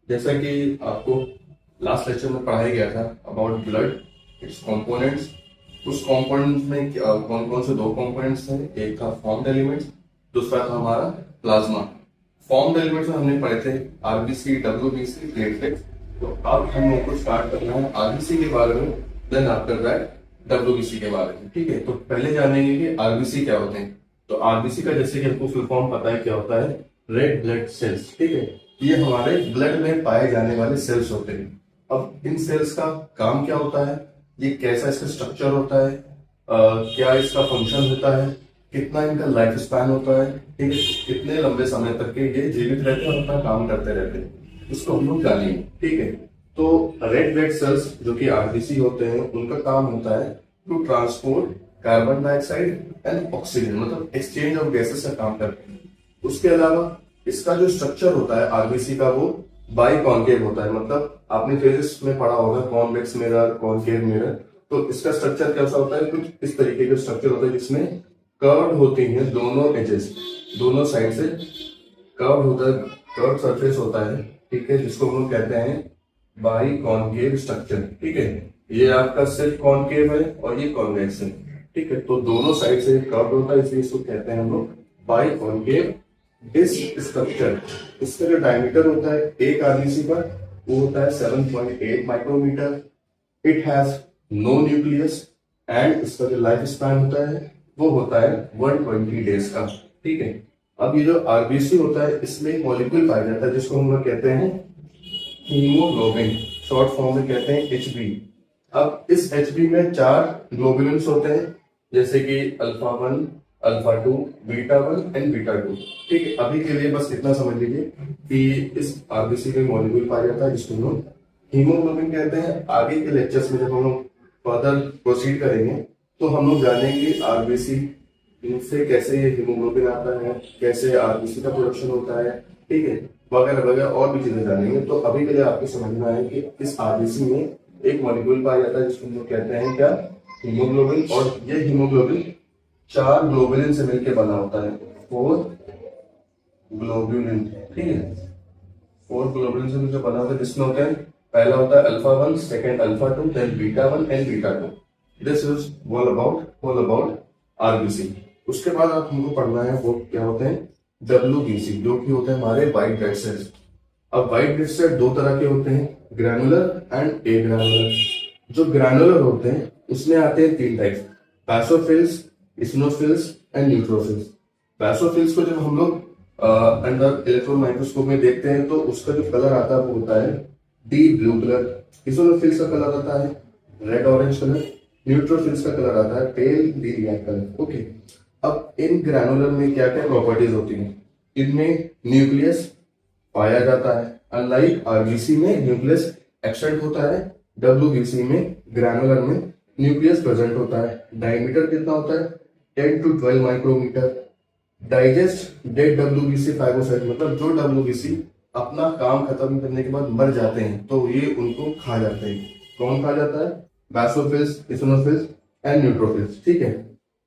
जैसा कि आपको लास्ट लेक्चर में पढ़ाया गया था अबाउट ब्लड, इट्स कंपोनेंट्स। उस कंपोनेंट्स में कौन कौन से दो कंपोनेंट्स थे, एक था फॉर्म्ड एलिमेंट्स, दूसरा था हमारा प्लाज्मा। फॉर्म्ड एलिमेंट्स में हमने पढ़े थे आरबीसी, डब्ल्यूबीसी, प्लेटलेट्स। तो अब हम लोग को स्टार्ट करना है आरबीसी के बारे में, देन आफ्टर दैट डब्ल्यूबीसी के बारे में। ठीक है, तो पहले जानेंगे कि आरबीसी क्या होते हैं। तो आरबीसी का जैसे कि आपको फुल फॉर्म पता है क्या होता है, रेड ब्लड सेल्स। ठीक है, ये हमारे ब्लड में पाए जाने वाले सेल्स होते हैं। अब इन सेल्स का काम क्या होता है, ये कैसा इसका स्ट्रक्चर होता है, क्या इसका फंक्शन होता है, कितना इनका लाइफ स्पैन होता है, ठीक है, कितने लंबे समय तक के ये जीवित रहते हैं और अपना काम करते रहते हैं, इसको हम लोग जानेंगे। ठीक है, तो रेड ब्लड सेल्स जो कि आरबीसी होते हैं, उनका काम होता है to transport carbon dioxide and oxygen, मतलब एक्सचेंज ऑफ गैसेस का काम करते हैं। उसके अलावा इसका जो स्ट्रक्चर होता है आरबीसी का, वो बाई कॉन्केव होता है। मतलब आपने फिजिक्स में पढ़ा होगा कॉन्वेक्स मिरर, कॉन्केव मिरर। तो इसका स्ट्रक्चर कैसा होता है, कुछ इस तरीके का स्ट्रक्चर होता है जिसमें कर्व्ड होती हैं दोनों एजेस, दोनों साइड से कर्व्ड होता है, कर्व्ड सरफेस होता है। ठीक है, जिसको हम लोग कहते हैं बाई कॉन्केव स्ट्रक्चर। ठीक है, ये आपका सिर्फ कॉन्केव है और ये कॉन्वेक्स है। ठीक है, तो दोनों साइड से कर्व्ड होता है, इसलिए इसको कहते हैं हम लोग बाई कॉन्केव डिस्क स्ट्रक्चर। इसका जो डायमीटर होता है एक आरबीसी का, वो होता है 7.8 micrometre. It has no nucleus and इसका जो लाइफ स्पैन होता है वो होता है 120 डेज का। ठीक है, अब ये जो आरबीसी होता है इसमें एक मॉलिक्यूल पाया जाता है जिसको हम लोग कहते हैं हीमोग्लोबिन, शॉर्ट फॉर्म में कहते हैं एचबी। अब इस एचबी में 4 ग्लोबुलिन्स होते हैं, जैसे कि alpha 1, alpha 2, beta 1 and beta 2। ठीक है, अभी के लिए बस इतना समझ लीजिए कि इस आरबीसी में मॉलिक्यूल पाया जाता है जिसको हम लोग हीमोग्लोबिन कहते हैं। आगे के लेक्चर्स में जब हम लोग फर्दर प्रोसीड करेंगे तो हम लोग जानेंगे आरबीसी इनसे कैसे ये हीमोग्लोबिन आता है, कैसे आरबीसी का प्रोडक्शन होता है, ठीक है, वगैरह वगैरह और भी चीजें जानेंगे। तो अभी के लिए आपको समझना है कि इस आरबीसी में एक मॉलिक्यूल पाया जाता है जिसको हम लोग कहते हैं क्या, हीमोग्लोबिन। और ये हीमोग्लोबिन 4 ग्लोबुलिन से मिलकर बना होता है, 4 ग्लोबुलिन। ठीक है, 4 ग्लोबुलिन से मिलकर बना होता है, जिसमें होते हैं पहला होता है alpha 1, second alpha 2, then beta 1 and beta 2। This is all about RBC. उसके बाद आप हमको पढ़ना है वो क्या होते हैं, डब्ल्यूबीसी, जो कि होते हैं हमारे व्हाइट ब्लड सेल्स। अब व्हाइट ब्लड सेल दो तरह के होते हैं, ग्रैनुलर एंड ए ग्रैनुलर। जो ग्रैनुलर होते हैं उसमें आते हैं 3 टाइप, पैसोफिल्स, इसिनोफिल्स एंड न्यूट्रोफिल्स। पैसोफिल्स को जब हम लोग अंडर इलेक्ट्रॉन माइक्रोस्कोप में देखते हैं तो उसका जो कलर आता है वो होता है डीप ब्लू कलर। इसिनोफिल्स का कलर आता है रेड ऑरेंज कलर। न्यूट्रोफिल्स का कलर आता है पेल ग्रीन ब्लैक कलर। ओके, अब इन ग्रैनुलर में क्या क्या प्रॉपर्टीज होती हैं, इनमें न्यूक्लियस पाया जाता है। अनलाइक आरबीसी में न्यूक्लियस एब्सेंट होता है, डब्ल्यूबीसी में ग्रैनुलर में न्यूक्लियस प्रेजेंट होता है। डायमीटर कितना होता है, 10 to 12 micrometre. Digest dead WBC fibrocyte, मतलब जो डब्ल्यूबीसी अपना काम खत्म करने के बाद मर जाते हैं तो ये उनको खा जाते हैं। कौन खा जाता है, बैसोफिल्स, इसिनोफिल्स एंड न्यूट्रोफिल्स। ठीक है,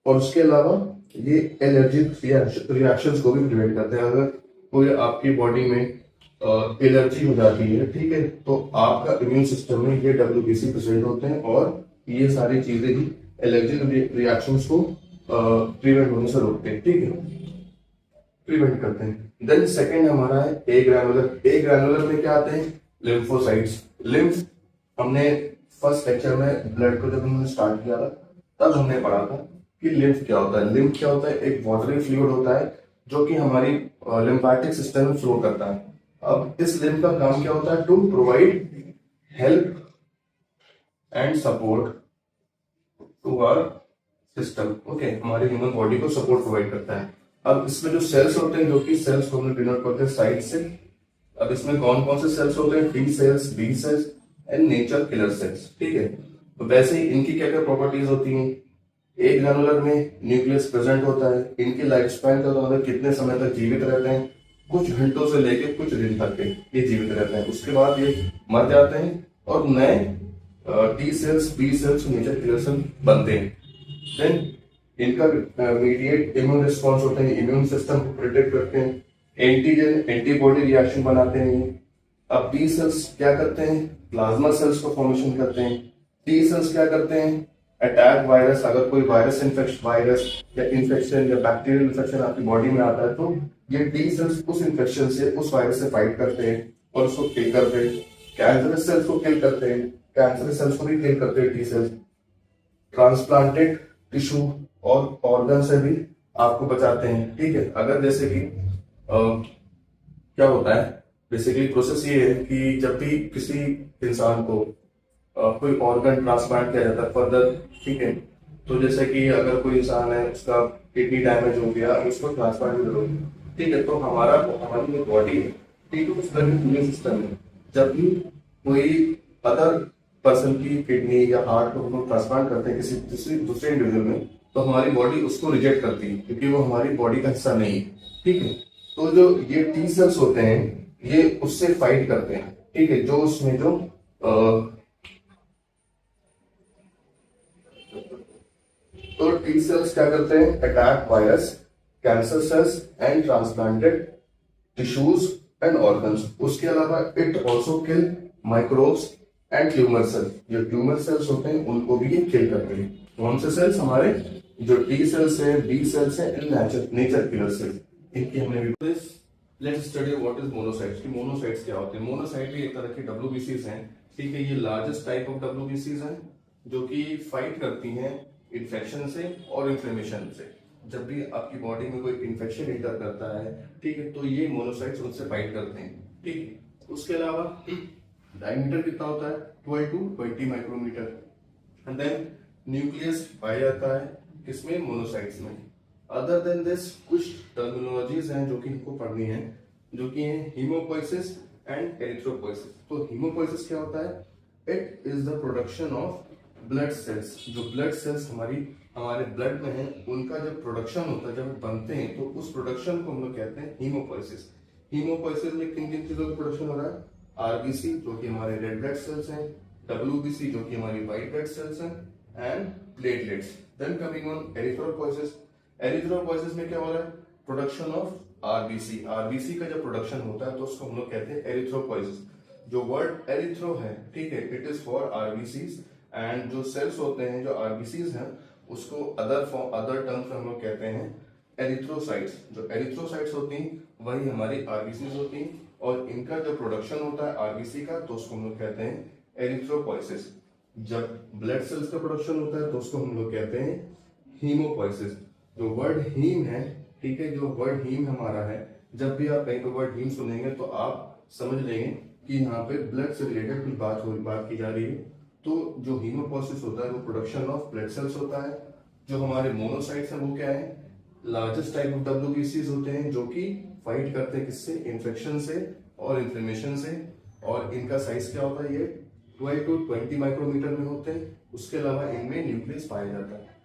और उसके अलावा ये एलर्जिक रिएक्शंस को भी प्रिवेंट करते हैं। अगर कोई आपकी बॉडी में एलर्जी हो जाती है, ठीक है, तो आपका इम्यून सिस्टम में ये डब्ल्यूबीसी प्रेजेंट होते हैं और ये सारी चीजें ही एलर्जिक रिएक्शंस को प्रिवेंट होने से रोकते हैं। ठीक है, प्रिवेंट करते हैं। देन सेकंड हमारा है ए ग्रैनुलर। ए ग्रैनुलर में क्या आते हैं, लिम्फोसाइट्स। लिम्फ हमने फर्स्ट लेक्चर में ब्लड को जब हमने स्टार्ट किया था तब हमने पढ़ा था कि लिम्फ क्या होता है। लिम्फ क्या होता है, एक वाटरी फ्लूइड होता है जो कि हमारी लिम्फेटिक सिस्टम में फ्लो करता है। अब इस लिम्फ का काम क्या होता है, to provide help and support to our system. Okay, हमारी ह्यूमन बॉडी को सपोर्ट प्रोवाइड करता है। अब इसमें जो सेल्स होते हैं, जो कि सेल्स को हम डिनोट करते हैं साइड से। अब इसमें कौन कौन से सेल्स होते हैं, T cells, B cells and nature killer cells. ठीक है, तो वैसे ही इनकी क्या क्या प्रॉपर्टीज होती हैं। ए ग्रैनुलर में न्यूक्लियस प्रेजेंट होता है। इनके लाइफ स्पैन का मतलब कितने समय तक जीवित रहते हैं, कुछ घंटों से लेकर कुछ दिन तक के ये जीवित रहते हैं। उसके बाद ये मर जाते हैं और नए T cells, B cells, nature killer cell बनते हैं। देन इनका मीडिएट इम्यून रिस्पॉन्स होते हैं, इम्यून सिस्टम को प्रोटेक्ट करते हैं। एंटीजन एंटीबॉडी रिएक्शन बनाते हैं अब बी सेल्स क्या करते हैं, प्लाज्मा सेल्स को फॉर्मेशन करते हैं। टी सेल्स क्या करते हैं, अटैक वायरस, अगर कोई वायरस इन्फेक्शन, वायरस या इन्फेक्शन या बैक्टीरियल इन्फेक्शन आपकी बॉडी में आता है तो ये टी सेल्स उस इन्फेक्शन से, उस वायरस से फाइट करते हैं और उसको किल करते हैं। कैंसरस सेल्स को किल करते हैं, कैंसरस सेल्स को भी किल करते हैं टी सेल्स। ट्रांसप्लांटेड टिश्यू और ऑर्गन से भी आपको बचाते हैं। ठीक है, अगर जैसे कि क्या होता है, बेसिकली प्रोसेस ये है कि जब भी किसी इंसान को कोई ऑर्गन ट्रांसप्लांट किया जाता है फर्दर, ठीक है, तो जैसे कि अगर कोई इंसान है उसका किडनी डैमेज हो गया, उसको ट्रांसप्लांट की जरूरत है, ठीक है, तो हमारी जो बॉडी है, ठीक है, उसका इम्यून सिस्टम है, जब भी कोई अदर पर्सन की किडनी या हार्ट को हम लोग ट्रांसप्लांट करते हैं किसी दूसरे इंडिविजुअल में, तो हमारी बॉडी उसको रिजेक्ट करती है क्योंकि वो हमारी बॉडी का हिस्सा नहीं है। ठीक है, तो जो ये टी सेल्स होते हैं ये उससे फाइट करते हैं। ठीक है, जो उसमें जो तो टी सेल्स क्या करते हैं, attack virus, cancer cells and transplanted tissues and organs. उसके अलावा it also kill microbes and tumour cells. जो ट्यूमर सेल्स होते हैं उनको भी ये किल करते हैं। कौन से सेल्स, हमारे जो टी सेल्स है, बी सेल्स है एंड नेचर किलर सेल्स, इनकी हमने भी। Let's study what is monocytes. की मोनोसाइट्स क्या होते हैं। मोनोसाइट भी एक तरह की डब्ल्यूबीसीज हैं। ठीक है, ये लार्जेस्ट टाइप ऑफ डब्ल्यूबीसीज हैं जो कि फाइट करती हैं इन्फेक्शन से और इन्फ्लेमेशन से। जब भी आपकी बॉडी में कोई इन्फेक्शन इंटर करता है, ठीक है, तो ये मोनोसाइट्स उनसे फाइट करते हैं। ठीक है, उसके अलावा डायमीटर कितना होता है, 12 to 20 micrometre. And then nucleus पाया जाता है किसमें, मोनोसाइट्स में। अदर देन दिस कुछ टर्मिनोलॉजीज हैं जो कि हमको पढ़नी है, जो कि है हीमोपोइसिस एंड एरिथ्रोपोइसिस। तो हीमोपोइसिस क्या होता है, it is the production of blood cells. जो ब्लड सेल्स हमारे ब्लड में है, उनका जब प्रोडक्शन होता है, जब बनते हैं, तो उस प्रोडक्शन को हम लोग कहते हैं हीमोपोइसिस। हीमोपोइसिस में किन किन चीजों का प्रोडक्शन हो रहा है, आरबीसी जो कि हमारे रेड ब्लड सेल्स हैं, डब्ल्यूबीसी जो कि हमारी व्हाइट ब्लड सेल्स हैं, and platelets. Then coming on erythropoiesis. Erythropoiesis में क्या हो रहा है, प्रोडक्शन ऑफ आरबीसी। आरबीसी का जब प्रोडक्शन होता है तो उसको हम लोग कहते हैं एरिथ्रोपोइसिस। जो वर्ड एरिथ्रो है, ठीक है, it is for RBCs. And जो सेल्स होते हैं, जो आरबीसीज हैं, उसको अदर टर्म्स में हम लोग कहते हैं एरिथ्रोसाइट्स। जो एरिथ्रोसाइट्स होती हैं वही हमारी आरबीसीज होती हैं, और इनका जो प्रोडक्शन होता है आरबीसी का, तो उसको हम लोग कहते हैं एरिथ्रोपोइसिस। जब ब्लड सेल्स का प्रोडक्शन होता है तो उसको हम लोग कहते हैं हीमोपोइसिस। जो वर्ड हीम है, ठीक है, जो वर्ड हीम हमारा है, जब भी आप कहीं पर वर्ड हीम सुनेंगे तो आप समझ लेंगे कि यहाँ पे ब्लड से रिलेटेड कुछ बात की जा रही है। तो जो हीमोपोइसिस होता है वो प्रोडक्शन ऑफ ब्लड सेल्स होता है। जो हमारे मोनोसाइट्स हैं वो क्या है, लार्जेस्ट टाइप ऑफ डब्ल्यूबीसीज होते हैं जो कि फाइट करते हैं किससे, इन्फेक्शन से और इन्फ्लेमेशन से। और इनका साइज क्या होता है, ये 12 to 20 माइक्रोमीटर में होते हैं। उसके अलावा इनमें न्यूक्लियस पाया जाता है।